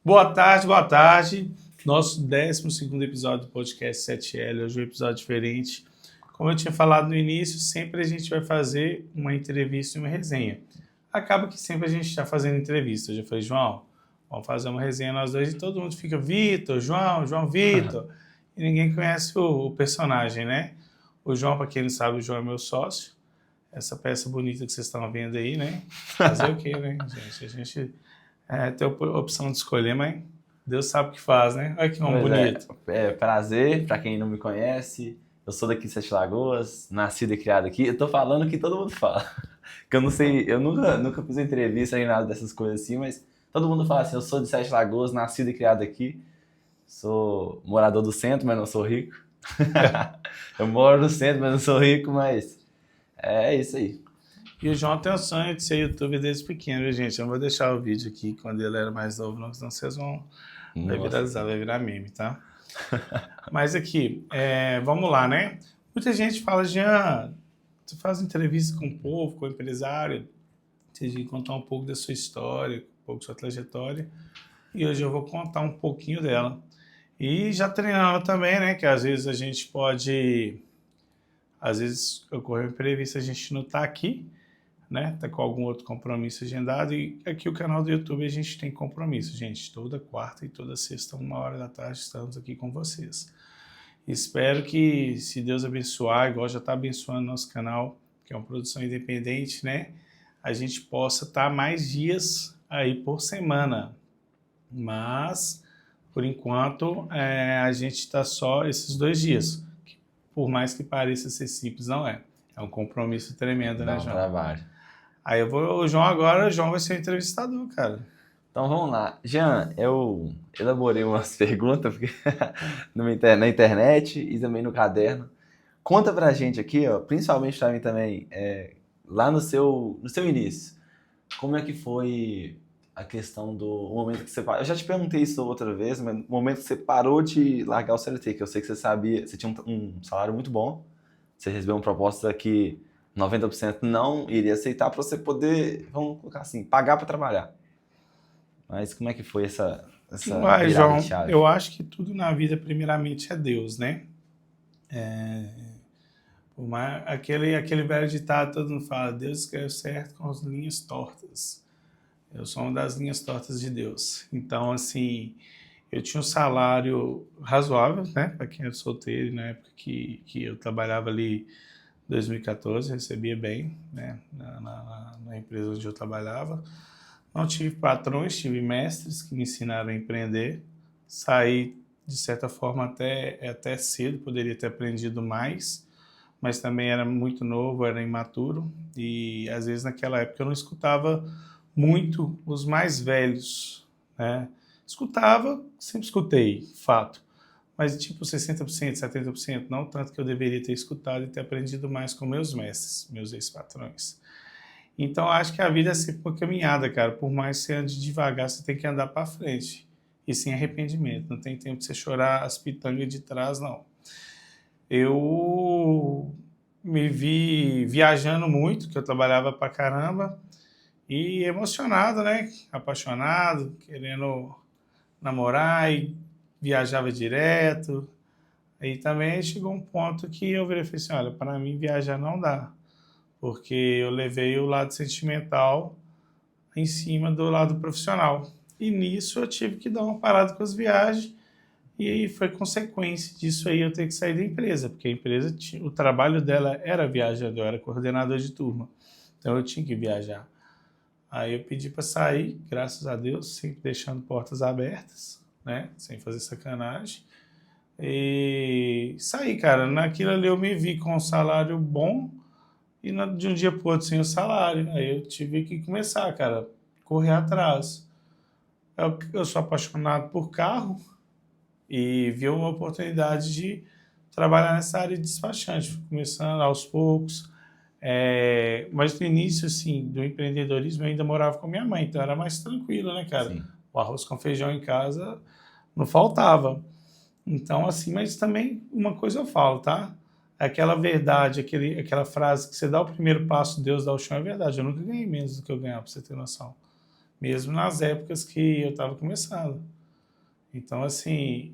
Boa tarde, boa tarde. Nosso 12º episódio do podcast 7L, hoje é um episódio diferente. Como eu tinha falado no início, sempre a gente vai fazer uma entrevista e uma resenha. Acaba que sempre a gente está fazendo entrevista. Eu já falei, João, vamos fazer uma resenha nós dois e todo mundo fica Vitor, João, Vitor. E ninguém conhece o personagem, né? O João, para quem não sabe, o João é meu sócio. Essa peça bonita que vocês estão vendo aí, né? Fazer o quê, né, gente? A gente tem a opção de escolher, mas Deus sabe o que faz, né? Olha que homem Pois bonito. é prazer, pra quem não me conhece. Eu sou daqui de Sete Lagoas, nascido e criado aqui. Eu tô falando que todo mundo fala. Que eu não sei, eu nunca fiz entrevista nem nada dessas coisas assim, mas todo mundo fala assim, eu sou de Sete Lagoas, nascido e criado aqui. Sou morador do centro, mas não sou rico. Eu moro no centro, mas não sou rico, mas é isso aí. E o João tem o sonho de ser youtuber desde pequeno, viu, gente? Eu não vou deixar o vídeo aqui quando ele era mais novo, não, senão vocês vão... Vai viralizar, vai virar meme, tá? Mas aqui, vamos lá, né? Muita gente fala, Jean, você faz entrevista com o povo, com o empresário, você tem que contar um pouco da sua história, um pouco da sua trajetória, e hoje eu vou contar um pouquinho dela. E já treinando também, né? Que às vezes a gente pode... Às vezes ocorre um imprevisto, a gente não tá aqui, né? Tá com algum outro compromisso agendado, e aqui o canal do YouTube a gente tem compromisso, gente. Toda quarta e toda sexta, 1h da tarde, estamos aqui com vocês. Espero que, se Deus abençoar, igual já está abençoando nosso canal, que é uma produção independente, né? A gente possa estar mais dias aí por semana. Mas, por enquanto, a gente está só esses 2 dias. Por mais que pareça ser simples, não é. É um compromisso tremendo, né, Dá um João? trabalho. Aí o João vai ser o entrevistador, cara. Então vamos lá. Jean, eu elaborei umas perguntas porque na internet e também no caderno. Conta pra gente aqui, ó, principalmente pra mim também, lá no seu início, como é que foi a questão do o momento que você parou? Eu já te perguntei isso outra vez, mas o momento que você parou de largar o CLT, que eu sei que você sabia, você tinha um salário muito bom, você recebeu uma proposta que 90% não iria aceitar pra você poder, vamos colocar assim, pagar pra trabalhar. Mas como é que foi essa Uai, virada de João, chave? eu acho que tudo na vida, primeiramente, é Deus, né? Aquele velho ditado, todo mundo fala, Deus escreve certo com as linhas tortas. Eu sou uma das linhas tortas de Deus. Então, assim, eu tinha um salário razoável, né? Para quem é solteiro, na época que eu trabalhava ali, 2014, recebia bem, né? Na empresa onde eu trabalhava. Não tive patrões, tive mestres que me ensinaram a empreender. Saí, de certa forma, até cedo, poderia ter aprendido mais, mas também era muito novo, era imaturo, e às vezes naquela época eu não escutava muito os mais velhos, né? Escutava, sempre escutei, fato, mas tipo 60%, 70%, não tanto que eu deveria ter escutado e ter aprendido mais com meus mestres, meus ex-patrões. Então, acho que a vida é sempre uma caminhada, cara. Por mais que você ande devagar, você tem que andar para frente. E sem arrependimento. Não tem tempo de você chorar as pitangas de trás, não. Eu me vi viajando muito, que eu trabalhava pra caramba, e emocionado, né? Apaixonado, querendo namorar, e viajava direto. Aí também chegou um ponto que eu virei e falei assim, olha, para mim viajar não dá, porque eu levei o lado sentimental em cima do lado profissional. E nisso eu tive que dar uma parada com as viagens, e aí foi consequência disso aí eu ter que sair da empresa, porque a empresa, o trabalho dela era viajando, eu era coordenador de turma, então eu tinha que viajar. Aí eu pedi para sair, graças a Deus, sempre deixando portas abertas, né, sem fazer sacanagem. E saí, cara, naquilo ali eu me vi com um salário bom, e de um dia para o outro sem o salário. Aí eu tive que começar, cara, correr atrás. Eu sou apaixonado por carro e vi uma oportunidade de trabalhar nessa área de despachante, começando aos poucos. Mas no início, assim, do empreendedorismo, eu ainda morava com minha mãe, então era mais tranquilo, né, cara? Sim. O arroz com feijão em casa não faltava. Então, assim, mas também uma coisa eu falo, tá? Aquela verdade, aquela frase que você dá o primeiro passo, Deus dá o chão, é verdade. Eu nunca ganhei menos do que eu ganhava, pra você ter noção. mesmo nas épocas que eu estava começando. Então, assim,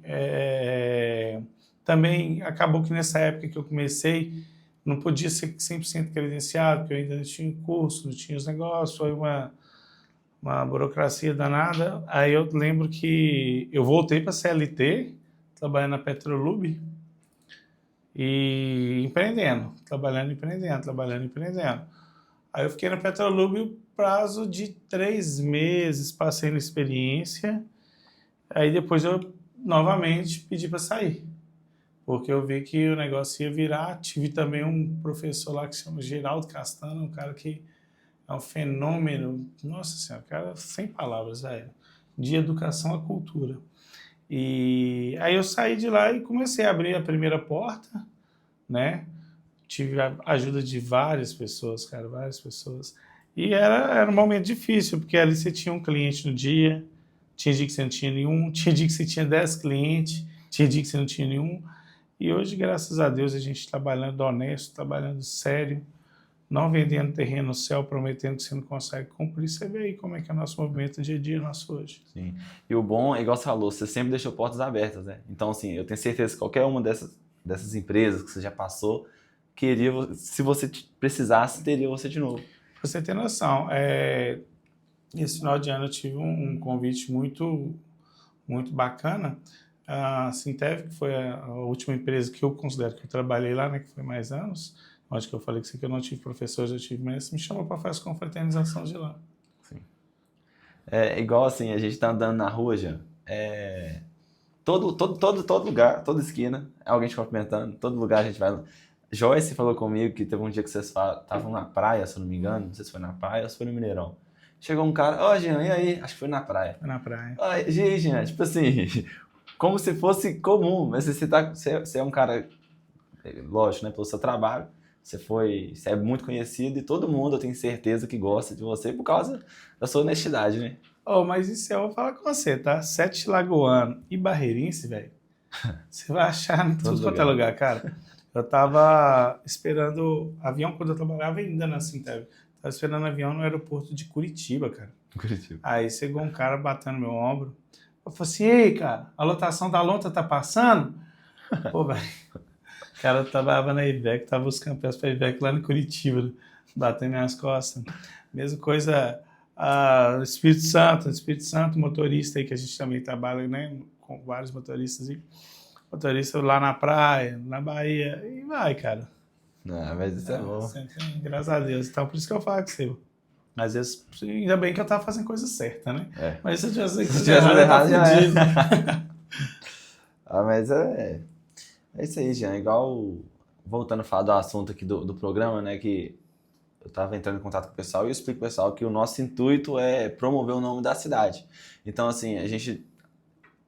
também acabou que nessa época que eu comecei, não podia ser 100% credenciado, porque eu ainda não tinha curso, não tinha os negócios, foi uma burocracia danada. Aí eu lembro que eu voltei para a CLT, trabalhando na Petrolub, e empreendendo, trabalhando, empreendendo. Aí eu fiquei na Petrolub o prazo de 3 meses, passei na experiência, aí depois eu novamente pedi para sair, porque eu vi que o negócio ia virar. Tive também um professor lá que se chama Geraldo Castano, um cara que é um fenômeno, nossa senhora, cara, sem palavras, velho, de educação à cultura. E aí eu saí de lá e comecei a abrir a primeira porta, né? Tive a ajuda de várias pessoas, cara, várias pessoas. E era um momento difícil, porque ali você tinha um cliente no dia, tinha dia que você não tinha nenhum, tinha dia que você tinha 10 clientes, tinha dia que você não tinha nenhum. E hoje, graças a Deus, a gente trabalhando honesto, trabalhando sério, não vendendo terreno no céu, prometendo que você não consegue cumprir. Você vê aí como é que é o nosso movimento dia a dia nosso hoje. Sim. E o bom é, igual você falou, você sempre deixou portas abertas, né? Então, assim, eu tenho certeza que qualquer uma dessas empresas que você já passou, queria, se você precisasse, teria você de novo. Pra você ter noção, esse final de ano eu tive um convite muito, muito bacana. A Sintev, que foi a última empresa que eu considero que eu trabalhei lá, né, que foi mais anos, onde que eu falei que eu não tive professores, eu tive mestre, me chamou para fazer as confraternizações de lá. Sim. É igual assim, a gente tá andando na rua, já. Todo lugar, toda esquina, alguém te cumprimentando, todo lugar a gente vai. Joyce falou comigo que teve um dia que vocês estavam na praia, se eu não me engano, não sei se foi na praia ou se foi no Mineirão. Chegou um cara, ó, Jean, e aí? Acho que foi na praia. Foi na praia. Ó, Jean, tipo assim, como se fosse comum, mas você é um cara, lógico, né, pelo seu trabalho, você é muito conhecido e todo mundo, eu tenho certeza, que gosta de você por causa da sua honestidade, né? Oh, mas isso eu vou falar com você, tá? Sete Lagoano e Barreirense, velho, você vai achar em tudo quanto é lugar, cara. Eu tava esperando avião quando eu trabalhava ainda na Sintev. Tava esperando avião no aeroporto de Curitiba, cara. Curitiba. Aí chegou um cara batendo no meu ombro. Eu falei assim, ei, cara, a lotação da lonta tá passando? Pô, velho, o cara trabalhava na IVEC, tava buscando peças pra IVEC lá em Curitiba, batendo nas costas. Mesma coisa, Espírito Santo, motorista aí, que a gente também trabalha, né, com vários motoristas aí. Motorista lá na praia, na Bahia, e vai, cara. Não, mas isso é bom. Sempre, graças a Deus. Então, por isso que eu falo com você. Às vezes, ainda bem que eu tava fazendo coisa certa, né? É. Mas se eu tivesse feito Se coisa tivesse errada, errado, tá já fudido. mas é isso aí, Jean. Igual, voltando a falar do assunto aqui do programa, né, que eu estava entrando em contato com o pessoal e eu explico pro pessoal que o nosso intuito é promover o nome da cidade. Então, assim, a gente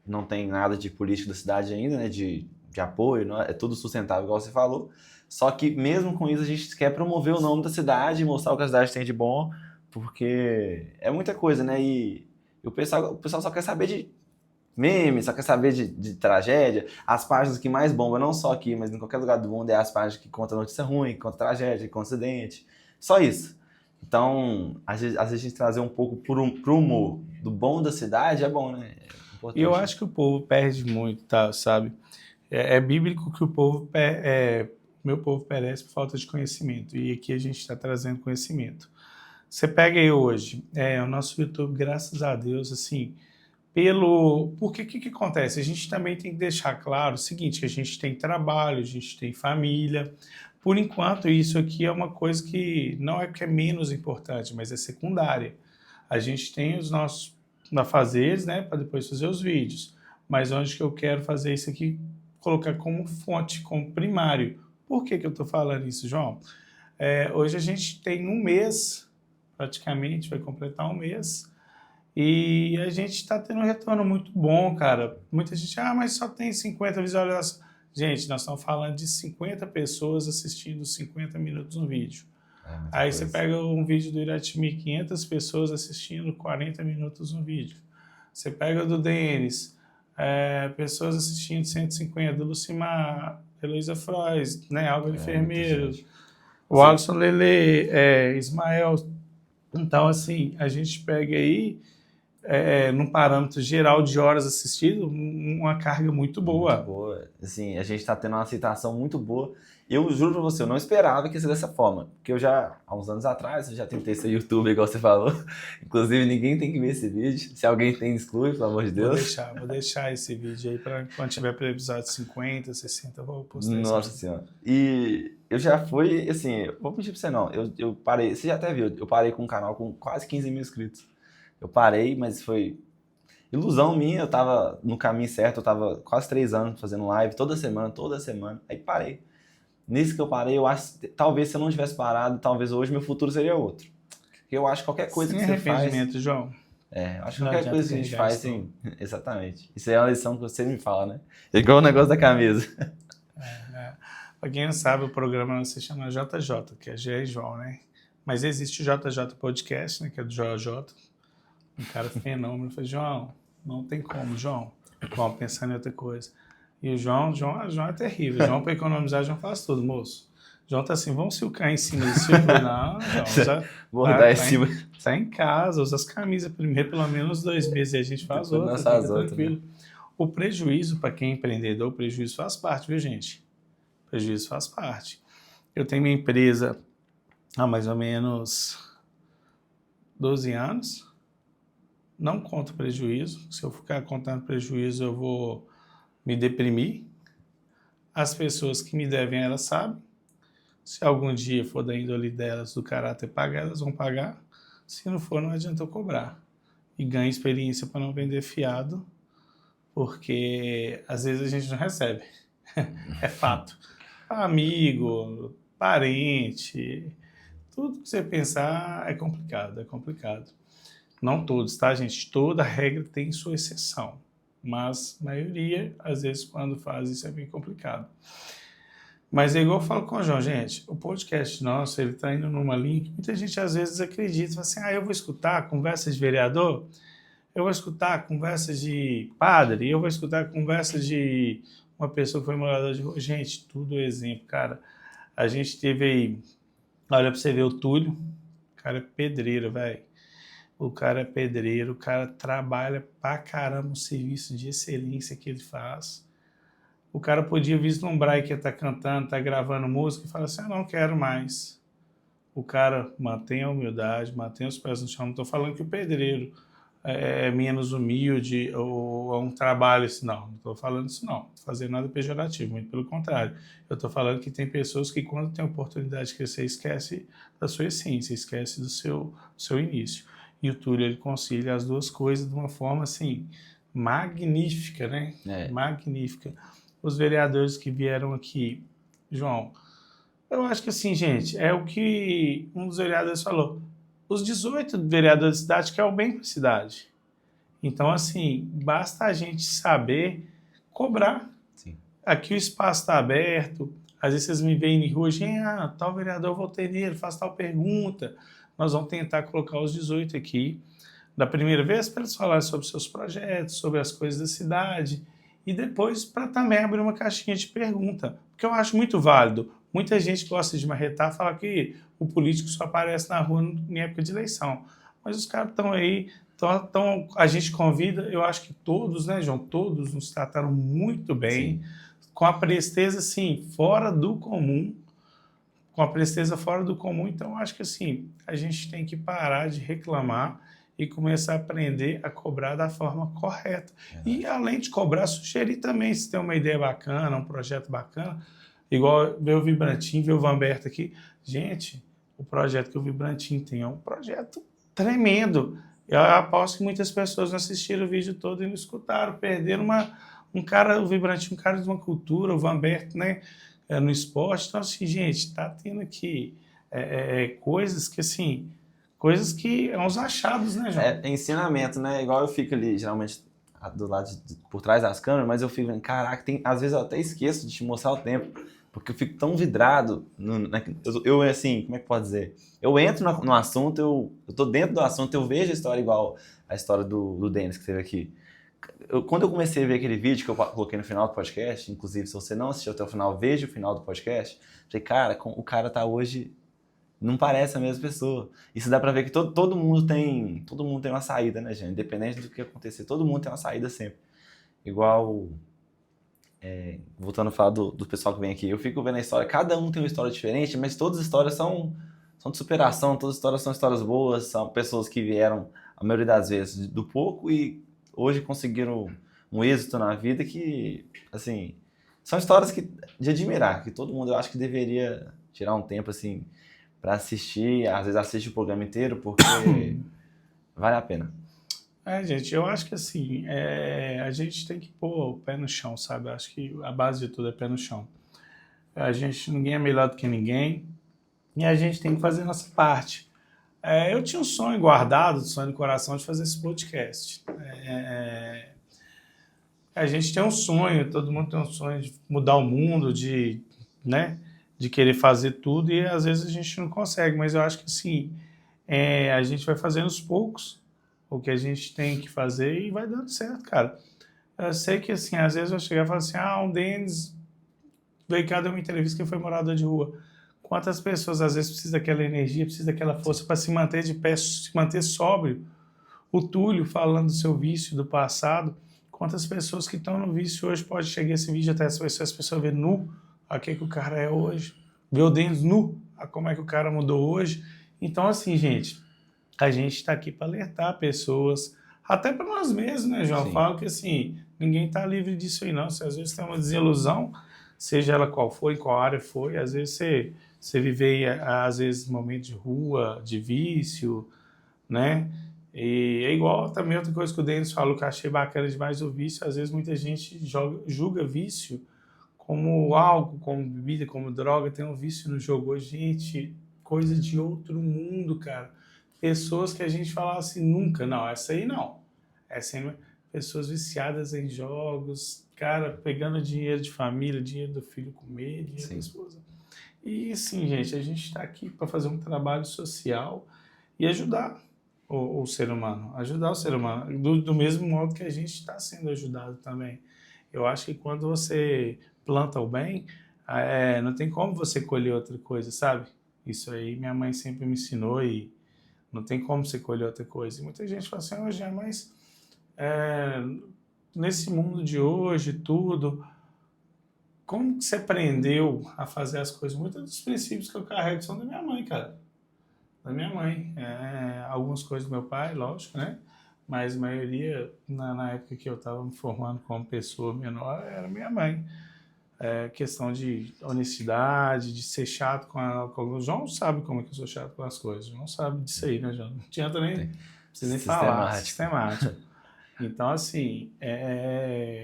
não tem nada de política da cidade ainda, né, de apoio, não é tudo sustentável, igual você falou. Só que mesmo com isso a gente quer promover o nome da cidade, mostrar o que a cidade tem de bom, porque é muita coisa, né? E o pessoal só quer saber de meme, só quer saber de tragédia. As páginas que mais bombam, não só aqui, mas em qualquer lugar do mundo, é as páginas que contam notícia ruim, que contam tragédia, que contam acidente. Só isso. Então, às vezes a gente trazer um pouco pro humor do bom da cidade é bom, né? E eu acho que o povo perde muito, tá, sabe? É bíblico que meu povo perece por falta de conhecimento. E aqui a gente está trazendo conhecimento. Você pega aí hoje, o nosso YouTube, graças a Deus, assim, porque que acontece? A gente também tem que deixar claro o seguinte, que a gente tem trabalho, a gente tem família. Por enquanto, isso aqui é uma coisa que não é que é menos importante, mas é secundária. A gente tem os nossos afazeres, né, para depois fazer os vídeos. Mas onde que eu quero fazer isso aqui, colocar como fonte, como primário. Por que eu estou falando isso, João? Hoje a gente tem um mês, praticamente, vai completar um mês, e a gente está tendo um retorno muito bom, cara. Muita gente, mas só tem 50 visualizações. Gente, nós estamos falando de 50 pessoas assistindo 50 minutos no vídeo. Aí você pega um vídeo do Iratimi, 500 pessoas assistindo 40 minutos no vídeo. Você pega o do Denis, pessoas assistindo 150, do Lucimar, Heloísa Frois, né, Álvaro Enfermeiro, o Alisson Lele, Ismael, Então, assim, a gente pega aí, num parâmetro geral de horas assistidas, uma carga muito Muito boa. boa. Assim, a gente tá tendo uma aceitação muito boa. Eu juro pra você, eu não esperava que ia ser dessa forma. Porque eu já, há uns anos atrás, eu já tentei ser youtuber, igual você falou. Inclusive, ninguém tem que ver esse vídeo. Se alguém tem, exclui, pelo amor de Deus. Vou deixar esse vídeo aí para quando tiver para o episódio 50, 60, eu vou postar esse Nossa vídeo. Senhora. E eu já fui, assim, eu vou pedir pra você não. Eu parei, você já até viu, eu parei com um canal com quase 15 mil inscritos. Eu parei, mas foi ilusão minha, eu tava no caminho certo, eu tava quase 3 anos fazendo live toda semana. Aí parei. Nisso que eu parei, eu acho, talvez se eu não tivesse parado, talvez hoje meu futuro seria outro. Porque eu acho que qualquer coisa Sem que você faz, arrependimento, João. eu acho que Não qualquer adianta coisa que a gente carregar faz, isso, não. assim, exatamente. Isso aí é uma lição que você me fala, né? Igual o negócio da camisa. Para quem não sabe, o programa se chama JJ, que é G e João, né? Mas existe o JJ Podcast, né? Que é do JJ. Um cara fenômeno. Eu falei, João, não tem como, João. Vamos pensar em outra coisa. E o João é terrível. João, para economizar, João faz tudo, moço. João tá assim, vamos silcar em cima do silco? Não, João, já Bordar em tá cima. em casa, usa as camisas primeiro, pelo menos 2 meses, e a gente faz Depois nós outra, fica faz outro, né? tranquilo. O prejuízo, para quem é empreendedor, o prejuízo faz parte, viu, gente? O prejuízo faz parte. Eu tenho minha empresa há mais ou menos 12 anos, não conto prejuízo. Se eu ficar contando prejuízo, eu vou me deprimir. As pessoas que me devem, elas sabem. Se algum dia for da índole delas, do caráter pagar, elas vão pagar. Se não for, não adianta eu cobrar. E ganho experiência para não vender fiado, porque às vezes a gente não recebe. É fato. Amigo, parente, tudo que você pensar é complicado, é complicado. Não todos, tá, gente? Toda regra tem sua exceção. Mas a maioria, às vezes, quando faz isso é bem complicado. Mas é igual eu falo com o João, gente, o podcast nosso, ele tá indo numa linha que muita gente às vezes acredita, fala assim, eu vou escutar conversa de vereador, eu vou escutar conversa de padre, eu vou escutar conversa de uma pessoa que foi moradora de rua. Gente, tudo é exemplo, cara. A gente teve aí, olha pra você ver o Túlio, o cara é pedreiro, velho. O cara é pedreiro, o cara trabalha pra caramba, um serviço de excelência que ele faz. O cara podia vislumbrar que ia estar cantando, estar gravando música e falar assim, não quero mais. O cara mantém a humildade, mantém os pés no chão. Não estou falando que o pedreiro é menos humilde ou é um trabalho assim, não estou falando isso não, não estou fazendo nada pejorativo, muito pelo contrário. Eu estou falando que tem pessoas que quando tem a oportunidade de crescer, esquece da sua essência, esquece do seu início. E o Túlio, ele concilia as duas coisas de uma forma assim, magnífica, né? Magnífica. Os vereadores que vieram aqui, João, eu acho que assim, gente, é o que um dos vereadores falou. Os 18 vereadores da cidade querem o bem para a cidade. Então, assim, basta a gente saber cobrar. Sim. Aqui o espaço está aberto. Às vezes vocês me veem em rua, gente, tal vereador, eu votei nele, faz tal pergunta. Nós vamos tentar colocar os 18 aqui. Da primeira vez, para eles falarem sobre seus projetos, sobre as coisas da cidade. E depois, para também abrir uma caixinha de pergunta. Porque eu acho muito válido. Muita gente gosta de marretar, fala que o político só aparece na rua em época de eleição. Mas os caras estão aí, a gente convida, eu acho que todos, né, João? Todos nos trataram muito bem, Sim. com a presteza, assim, fora do comum. Com a presteza fora do comum. Então, eu acho que, assim, a gente tem que parar de reclamar e começar a aprender a cobrar da forma correta. E, além de cobrar, sugerir também, se tem uma ideia bacana, um projeto bacana, igual ver o Vibrantinho, ver o Vanberto aqui. Gente, o projeto que o Vibrantinho tem é um projeto tremendo. Eu aposto que muitas pessoas não assistiram o vídeo todo e não escutaram, perderam um cara, o Vibrantinho, um cara de uma cultura, o Vanberto, né, no esporte. Então, assim, gente, tá tendo aqui coisas que, assim, coisas que é uns achados, né, João? É ensinamento, né? Igual eu fico ali, geralmente, do lado por trás das câmeras, mas eu fico vendo, caraca, às vezes eu até esqueço de te mostrar o tempo, porque eu fico tão vidrado, eu assim, como é que pode dizer? Eu entro no assunto, eu tô dentro do assunto, eu vejo a história igual a história do Denis que teve aqui. Quando eu comecei a ver aquele vídeo que eu coloquei no final do podcast, inclusive se você não assistiu até o final, veja o final do podcast, falei, cara, o cara tá hoje não parece a mesma pessoa. Isso dá pra ver que todo mundo tem uma saída, né, gente? Independente do que acontecer, todo mundo tem uma saída sempre. Igual, voltando a falar do pessoal que vem aqui, eu fico vendo a história, cada um tem uma história diferente, mas todas as histórias são de superação, todas as histórias são histórias boas, são pessoas que vieram, a maioria das vezes, do pouco e hoje conseguiram um êxito na vida que, assim, são histórias de admirar, que todo mundo, eu acho que deveria tirar um tempo, assim, pra assistir, às vezes assiste o programa inteiro, porque vale a pena. Gente, eu acho que assim, a gente tem que pôr o pé no chão, sabe? Eu acho que a base de tudo é pé no chão. Ninguém é melhor do que ninguém e a gente tem que fazer a nossa parte. Eu tinha um sonho guardado, um sonho no coração de fazer esse podcast. A gente tem um sonho, todo mundo tem um sonho de mudar o mundo, né, de querer fazer tudo e às vezes a gente não consegue, mas eu acho que assim, a gente vai fazendo aos poucos o que a gente tem que fazer e vai dando certo, cara. Eu sei que assim, às vezes eu chegar e falar assim, um Denis veio cá dar uma entrevista que foi morador de rua. Quantas pessoas às vezes precisam daquela energia, precisam daquela força para se manter de pé, se manter sóbrio? O Túlio falando do seu vício do passado. Quantas pessoas que estão no vício hoje pode chegar esse vídeo até as pessoas ver nu a que o cara é hoje, ver o Denis nu a como é que o cara mudou hoje. Então assim, gente, a gente está aqui para alertar pessoas, até para nós mesmos, né, João? Eu falo que assim, ninguém está livre disso aí não. Se às vezes tem uma desilusão, seja ela qual for, em qual área for, e às vezes você vive aí, às vezes, momentos de rua, de vício, né? E é igual também outra coisa que o Denis falou que eu achei bacana demais do vício. Às vezes muita gente julga vício como álcool, como bebida, como droga. Tem um vício no jogo hoje, gente, coisa de outro mundo, cara. Pessoas que a gente falava assim, nunca, não, essa aí não. Pessoas viciadas em jogos, cara, pegando dinheiro de família, dinheiro do filho comer, dinheiro da esposa. E sim, gente, a gente está aqui para fazer um trabalho social e ajudar o ser humano, do mesmo modo que a gente está sendo ajudado também. Eu acho que quando você planta o bem, não tem como você colher outra coisa, sabe? Isso aí minha mãe sempre me ensinou e não tem como você colher outra coisa. E muita gente fala assim, hoje mas nesse mundo de hoje, tudo, como que você aprendeu a fazer as coisas? Muitos dos princípios que eu carrego são da minha mãe, cara. Da minha mãe. Algumas coisas do meu pai, lógico, né? Mas a maioria, na época que eu estava me formando como pessoa menor, era minha mãe. Questão de honestidade, de ser chato com o João sabe como é que eu sou chato com as coisas. O João sabe disso aí, né, João? Não adianta nem, precisa nem falar. Sistemático. Então, assim,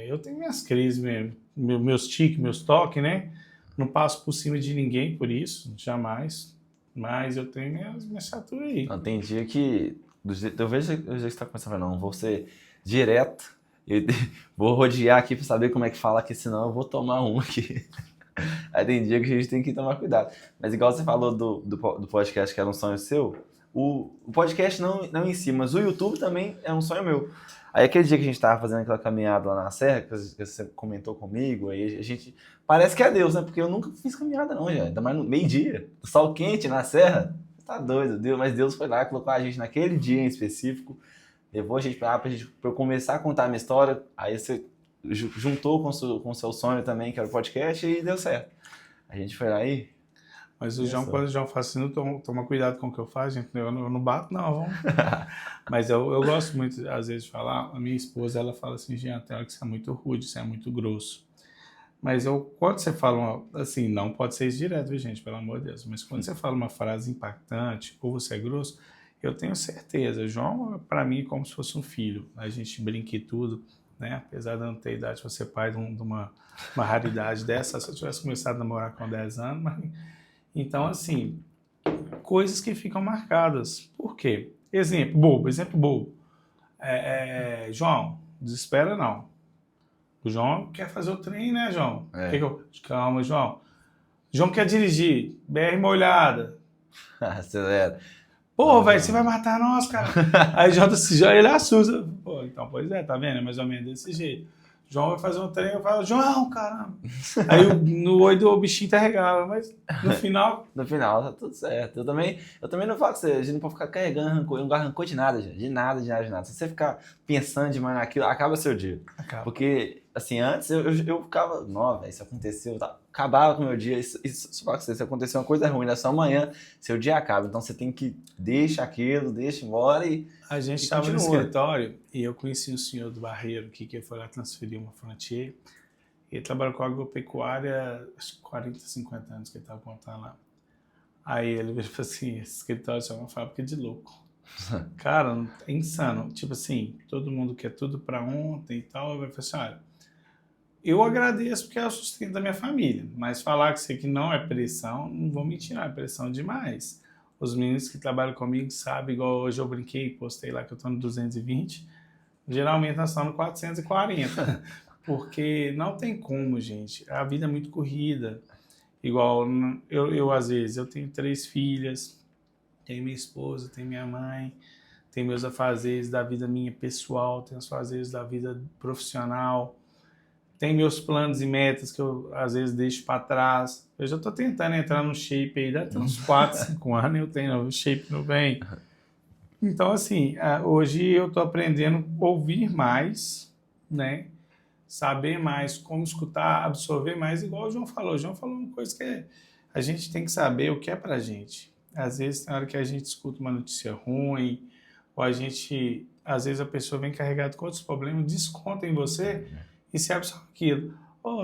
eu tenho minhas crises mesmo, meus tiques, meus toques, né? Não passo por cima de ninguém por isso, jamais. Mas eu tenho minhas chaturas aí. Não, tem dia que, eu vejo o jeito que você está começando, não, vou ser direto, vou rodear aqui para saber como é que fala, que senão eu vou tomar um aqui. Aí tem dia que a gente tem que tomar cuidado. Mas igual você falou do podcast que era um sonho seu, o podcast não em si, mas o YouTube também é um sonho meu. Aí aquele dia que a gente tava fazendo aquela caminhada lá na serra, que você comentou comigo, aí a gente... Parece que é Deus, né? Porque eu nunca fiz caminhada não, já. Ainda mais no meio-dia, sol quente na serra. Tá doido, Deus. Mas Deus foi lá, colocou a gente naquele dia em específico, levou a gente pra eu começar a contar a minha história. Aí você juntou com o seu sonho também, que era o podcast, e deu certo. A gente foi lá e... Mas o João, quando o João faz assim, toma cuidado com o que eu faço, gente. Eu não bato, não. Mas eu gosto muito, às vezes, de falar. A minha esposa, ela fala assim, gente, que você é muito rude, você é muito grosso. Mas quando você fala, assim, não pode ser isso direto, viu, gente, pelo amor de Deus. Mas quando você fala uma frase impactante, ou você é grosso, eu tenho certeza. O João, para mim, é como se fosse um filho. A gente brinca e tudo, né? Apesar de eu não ter idade para ser pai de uma raridade dessa, se eu tivesse começado a namorar com 10 anos, mas... Então, assim, coisas que ficam marcadas. Por quê? Exemplo bobo. João, desespera não. O João quer fazer o trem, né, João? Calma, João. João quer dirigir. BR molhada. Acelera. Pô, velho, você vai matar nós, cara. Aí João, ele assusta. Pô, então, pois é, tá vendo? É mais ou menos desse jeito. João vai fazer um treino, eu falo, João, caramba. Aí no olho do bichinho tá regalo, mas no final... No final, tá tudo certo. Eu também não falo que você, a gente não pode ficar carregando rancor, não guarda rancor de nada, gente. De nada, de nada, de nada. Se você ficar pensando demais naquilo, acaba seu dia. Acaba. Porque, assim, antes eu ficava, não, velho, isso aconteceu, tá? Acabava com o meu dia. Se acontecer uma coisa ruim na sua manhã, seu dia acaba. Então você tem que deixa aquilo, deixa embora e a gente estava no escritório e eu conheci um senhor do Barreiro que foi lá transferir uma frontier. Ele trabalhou com agropecuária, acho que 40, 50 anos que ele estava contando lá. Aí ele falou assim, esse escritório é uma fábrica de louco. Cara, é insano. Tipo assim, todo mundo quer tudo para ontem e tal. Eu falei assim, olha, eu agradeço porque é o sustento da minha família, mas falar que isso aqui não é pressão, não vou mentir, não, é pressão demais. Os meninos que trabalham comigo sabem, igual hoje eu brinquei, postei lá que eu tô no 220, geralmente nós estamos no 440, porque não tem como, gente, a vida é muito corrida. Igual eu às vezes, eu tenho 3 filhas, tenho minha esposa, tenho minha mãe, tenho meus afazeres da vida minha pessoal, tenho os afazeres da vida profissional, tenho meus planos e metas que eu às vezes deixo para trás. Eu já estou tentando entrar no shape aí, dá uns 4, 5 anos eu tenho o shape no bem. Então, assim, hoje eu estou aprendendo a ouvir mais, né? Saber mais, como escutar, absorver mais, igual o João falou. O João falou uma coisa que a gente tem que saber o que é pra gente. Às vezes, na hora que a gente escuta uma notícia ruim, ou a gente, às vezes a pessoa vem carregada com outros problemas, desconta em você e se absorve aquilo.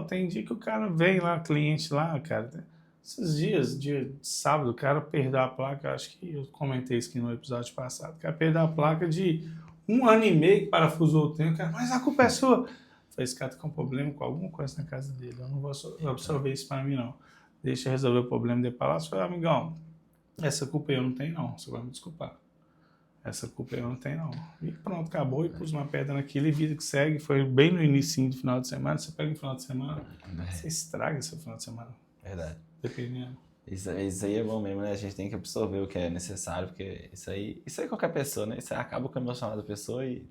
Tem dia que o cara vem lá, cliente lá, cara, esses dias, dia de sábado, o cara perdeu a placa, acho que eu comentei isso aqui no episódio passado, o cara perdeu a placa de 1 ano e meio que parafusou o tempo, cara, mas a culpa é sua. Esse cara tá com um problema com alguma coisa na casa dele. Eu não vou absorver isso para mim, não. Deixa eu resolver o problema dele para lá. Você fala, amigão, essa culpa eu não tenho, não. Você vai me desculpar. Essa culpa eu não tenho, não. E pronto, acabou. E pus uma pedra naquilo e vida que segue. Foi bem no início do final de semana. Você pega no final de semana, você estraga seu final de semana. Verdade. Dependendo. Isso aí é bom mesmo, né? A gente tem que absorver o que é necessário, porque isso aí qualquer pessoa, né? Isso aí acaba com o emocional da pessoa e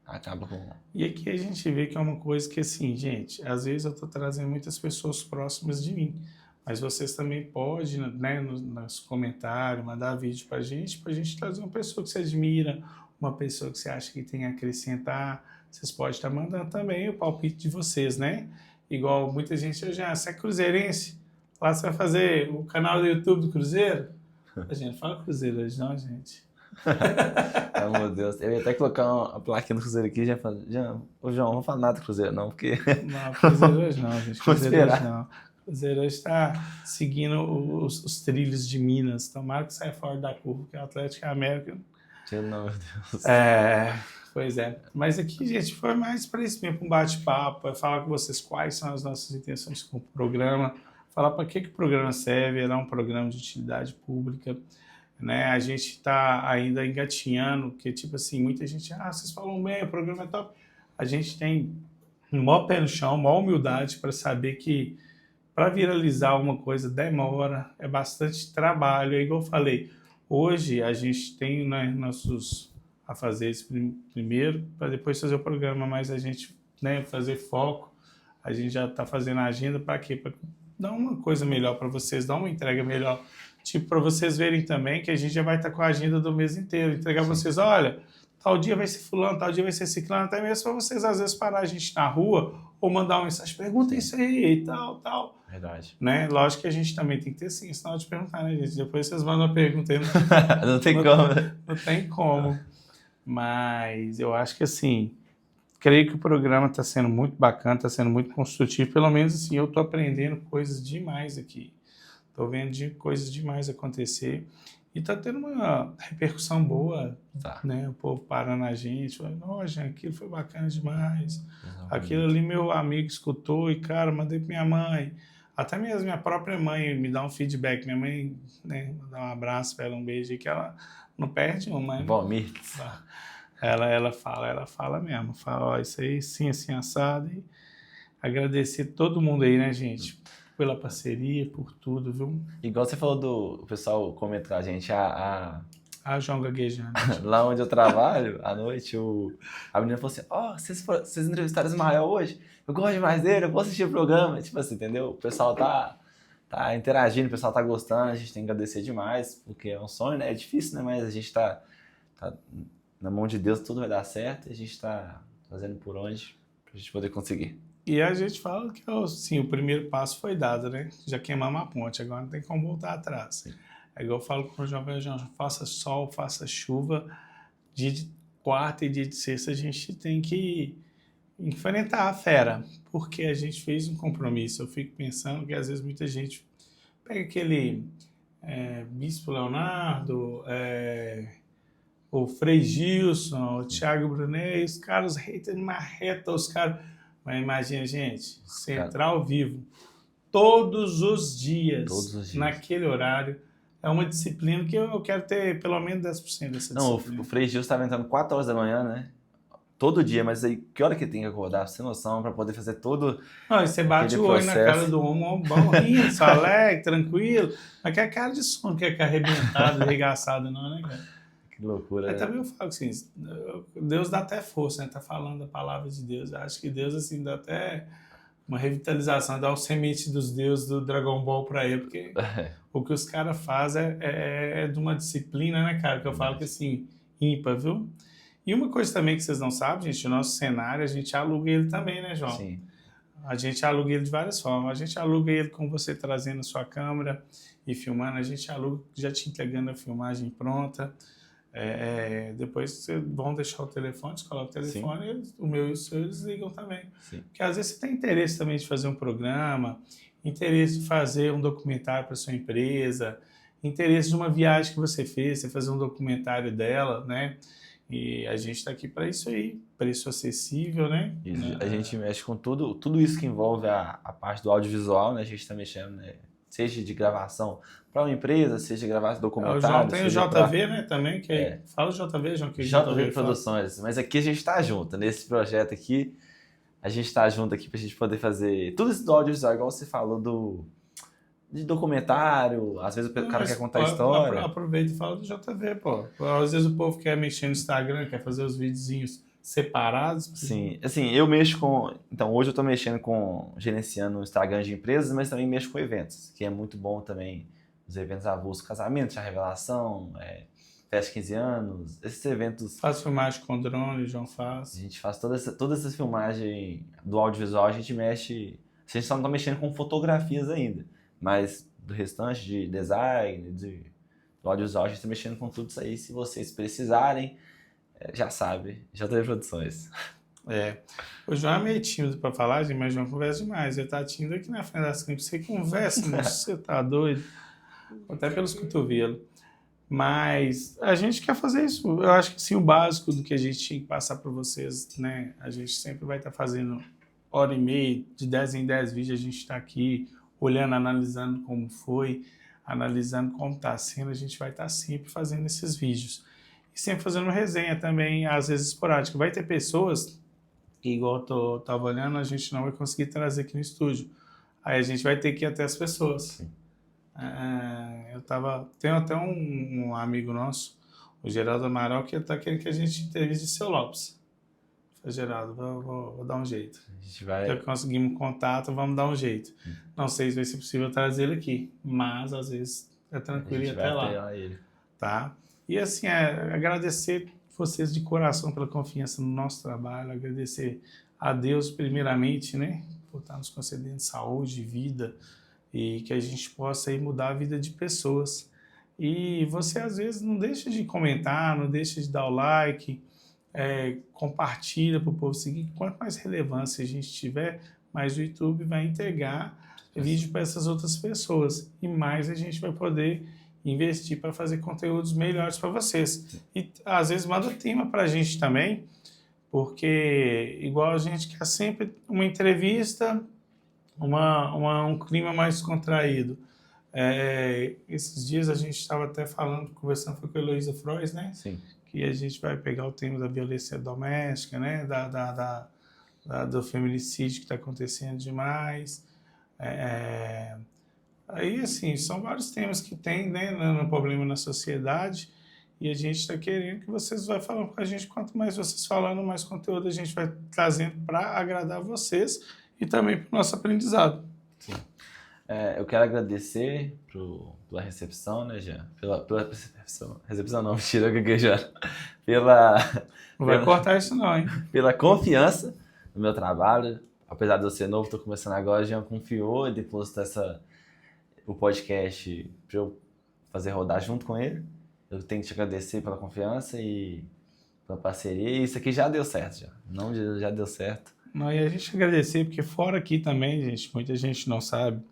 acaba com... E aqui a gente vê que é uma coisa que, assim, gente, às vezes eu tô trazendo muitas pessoas próximas de mim, mas vocês também podem, né, nos comentários, mandar vídeo pra gente trazer uma pessoa que você admira, uma pessoa que você acha que tem a acrescentar. Vocês podem estar mandando também o palpite de vocês, né? Igual muita gente, você é cruzeirense? Lá você vai fazer o canal do YouTube do Cruzeiro? A gente fala Cruzeiro hoje, não, gente? Oh, meu Deus. Eu ia até colocar uma plaquinha do Cruzeiro aqui e já falei, ô João, não vou falar nada do Cruzeiro não, porque... Não, Cruzeiro hoje não, gente. Cruzeiro hoje não. Cruzeiro hoje está seguindo os trilhos de Minas. Tomara que saia fora da curva, que é o Atlético América. Não, meu Deus. Pois é. Mas aqui, gente, foi mais para isso mesmo, um bate-papo, é falar com vocês quais são as nossas intenções com o programa, falar para que o programa serve, é um programa de utilidade pública, né? A gente está ainda engatinhando, porque, tipo assim, muita gente, vocês falam bem, o programa é top. A gente tem um maior pé no chão, maior humildade para saber que para viralizar alguma coisa demora, é bastante trabalho. É igual eu falei, hoje a gente tem, né, nossos afazeres primeiro, para depois fazer o programa, mas a gente, né, fazer foco, a gente já está fazendo a agenda para quê? Para dar uma coisa melhor para vocês, dar uma entrega melhor. Tipo, para vocês verem também que a gente já vai estar com a agenda do mês inteiro, entregar para vocês, olha, tal dia vai ser fulano, tal dia vai ser ciclano, até mesmo para vocês às vezes parar a gente na rua ou mandar uma mensagem, pergunta isso aí e tal. Verdade. Né? Lógico que a gente também tem que ter sim, sinal de perguntar, né, gente? Depois vocês mandam uma pergunta aí. Não tem como. Não tem como. Mas eu acho que assim, creio que o programa está sendo muito bacana, está sendo muito construtivo, pelo menos assim, eu estou aprendendo coisas demais aqui. Estou vendo coisas demais acontecer e está tendo uma repercussão boa, né? O povo parando a gente, falando, nossa, aquilo foi bacana demais. Aquilo ali meu amigo escutou e, cara, mandei para minha mãe. Até mesmo minha própria mãe me dá um feedback. Minha mãe, né, dá um abraço para ela, um beijo, que ela não perde uma, né? Vomit. Ela fala mesmo, fala, isso aí sim, assim, assado. E agradecer todo mundo aí, né, gente? Pela parceria, por tudo, viu? Igual você falou o pessoal comentar a gente, a Ah, João gaguejando. Lá onde eu trabalho, à noite, a menina falou assim, ó, vocês entrevistaram o Ismael hoje? Eu gosto demais dele, eu vou assistir o programa. Tipo assim, entendeu? O pessoal tá interagindo, o pessoal tá gostando, a gente tem que agradecer demais, porque é um sonho, né? É difícil, né? Mas a gente tá na mão de Deus, tudo vai dar certo, e a gente tá fazendo por onde pra gente poder conseguir. E a gente fala que assim, o primeiro passo foi dado, né? Já queimamos a ponte, agora não tem como voltar atrás. Sim. É igual eu falo com o João, faça sol, faça chuva, dia de quarta e dia de sexta a gente tem que enfrentar a fera, porque a gente fez um compromisso. Eu fico pensando que às vezes muita gente pega aquele Bispo Leonardo, o Frei Gilson, o Thiago Brunet, os caras haters marreta, os caras. Mas imagina, gente, você entrar ao vivo todos os dias, naquele horário, é uma disciplina que eu quero ter pelo menos 10% dessa disciplina. Não, o Frei Gil estava entrando 4 horas da manhã, né? Todo dia, mas aí que hora que tem que acordar? Sem noção, para poder fazer todo. Não, e você bate o olho na cara do homem, bom, rindo, só alegre, tranquilo, mas que é cara de sono, que é arrebentado, arregaçado, não, né, cara? Que loucura. Também eu falo assim, Deus dá até força, né? Tá falando a palavra de Deus. Eu acho que Deus, assim, dá até uma revitalização, dá o semente dos deuses do Dragon Ball pra ele, porque o que os caras fazem é de uma disciplina, né, cara? Que eu falo que, assim, ímpar, viu? E uma coisa também que vocês não sabem, gente, o nosso cenário, a gente aluga ele também, né, João? Sim. A gente aluga ele de várias formas. A gente aluga ele com você trazendo a sua câmera e filmando. A gente aluga já te entregando a filmagem pronta. Depois vocês vão deixar o telefone, você coloca o telefone, eles, o meu e o seu, eles ligam também. Sim. Porque às vezes você tem interesse também de fazer um programa, interesse de fazer um documentário para sua empresa, interesse de uma viagem que você fez, você fazer um documentário dela, né? E a gente está aqui para isso aí, preço acessível, né? Isso. A gente mexe com tudo isso que envolve a parte do audiovisual, né? A gente está mexendo, né? Seja de gravação para uma empresa, seja gravar documentário. O João tem o JV, né, também, que fala o JV, João. Que JV Produções, mas aqui a gente está junto, nesse projeto aqui, a gente está junto aqui para a gente poder fazer tudo isso do audiovisual, igual você falou de documentário, às vezes o cara quer contar a história. Aproveita e fala do JV, pô. Às vezes o povo quer mexer no Instagram, quer fazer os videozinhos separados. Sim, assim, eu mexo com... Então, hoje eu estou mexendo gerenciando o Instagram de empresas, mas também mexo com eventos, que é muito bom também, os eventos avulsos, casamento, a revelação, festa de 15 anos, esses eventos... Faz filmagem com drone, o João faz. A gente faz toda essa filmagem do audiovisual, a gente mexe... A gente só não está mexendo com fotografias ainda, mas do restante de design, do audiovisual, a gente está mexendo com tudo isso aí. Se vocês precisarem, já sabe, JV Produções. O João é meio tímido para falar, gente, mas o João conversa demais. Ele tá tímido aqui na frente das câmeras. Você conversa, moço, você tá doido. Até pelos cotovelos. Mas a gente quer fazer isso. Eu acho que sim, o básico do que a gente tinha que passar para vocês, né? A gente sempre vai estar fazendo hora e meia, de 10 em 10 vídeos, a gente está aqui olhando, analisando como foi, analisando como está sendo. A gente vai estar sempre fazendo esses vídeos. E sempre fazendo uma resenha também, às vezes esporádica. Vai ter pessoas que, igual eu estava olhando, a gente não vai conseguir trazer aqui no estúdio. Aí a gente vai ter que ir até as pessoas. Tenho até um amigo nosso, o Geraldo Amaral, que está querendo que a gente entreviste o Seu Lopes. Falei, Geraldo, vou dar um jeito. A gente vai... Já conseguimos contato, vamos dar um jeito. Não sei se vai ser possível trazer ele aqui, mas às vezes é tranquilo ir até lá. Tá? E assim, agradecer vocês de coração pela confiança no nosso trabalho, agradecer a Deus primeiramente, né, por estar nos concedendo saúde, vida, e que a gente possa aí mudar a vida de pessoas. E você às vezes não deixa de comentar, não deixa de dar o like, compartilha para o povo seguir. Quanto mais relevância a gente tiver, mais o YouTube vai entregar vídeo para essas outras pessoas e mais a gente vai poder investir para fazer conteúdos melhores para vocês. E às vezes manda tema para a gente também, porque igual a gente quer sempre uma entrevista, um clima mais contraído. Esses dias a gente estava até conversando com a Heloísa Frois, né? Sim. Que a gente vai pegar o tema da violência doméstica, né? Do feminicídio que está acontecendo demais. Aí, assim, são vários temas que tem, né, no problema na sociedade E a gente está querendo que vocês vão falando com a gente. Quanto mais vocês falando, mais conteúdo a gente vai trazendo para agradar vocês e também para o nosso aprendizado. Sim. Eu quero agradecer pela recepção, né, Jean? Pela recepção não, mentira, gaguejando. Não vai cortar isso não, hein? Pela confiança no meu trabalho. Apesar de eu ser novo, estou começando agora, Jean confiou e depositou o podcast para eu fazer rodar junto com ele. Eu tenho que te agradecer pela confiança e pela parceria. E isso aqui já deu certo, já. Não, já deu certo. Não, e a gente agradecer, porque fora aqui também, gente, muita gente não sabe,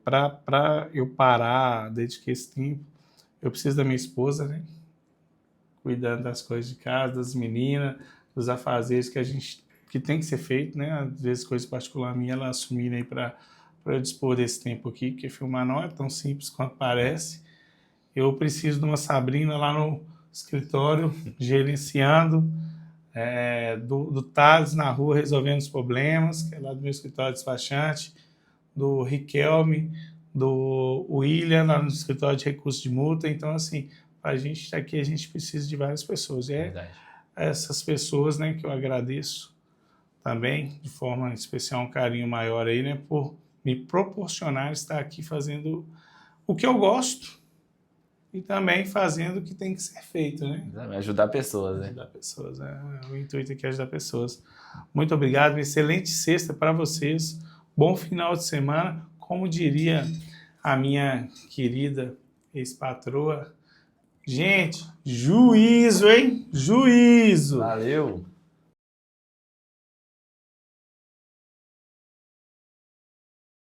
para eu parar, dedicar esse tempo, eu preciso da minha esposa, né? Cuidando das coisas de casa, das meninas, dos afazeres que tem que ser feito, né? Às vezes coisas particular minha, ela assumir aí para eu dispor desse tempo aqui, porque filmar não é tão simples quanto parece. Eu preciso de uma Sabrina lá no escritório, gerenciando, do Thales na rua resolvendo os problemas, que é lá do meu escritório despachante, do Riquelme, do William lá no escritório de recursos de multa. Então, assim, a gente estar aqui, a gente precisa de várias pessoas. E essas pessoas, né, que eu agradeço também, de forma especial, um carinho maior aí, né, por me proporcionar estar aqui fazendo o que eu gosto e também fazendo o que tem que ser feito, né? Ajudar pessoas, né? Ajudar pessoas, o intuito aqui é ajudar pessoas. Muito obrigado, uma excelente sexta para vocês, bom final de semana, como diria a minha querida ex-patroa. Gente, juízo, hein? Juízo! Valeu!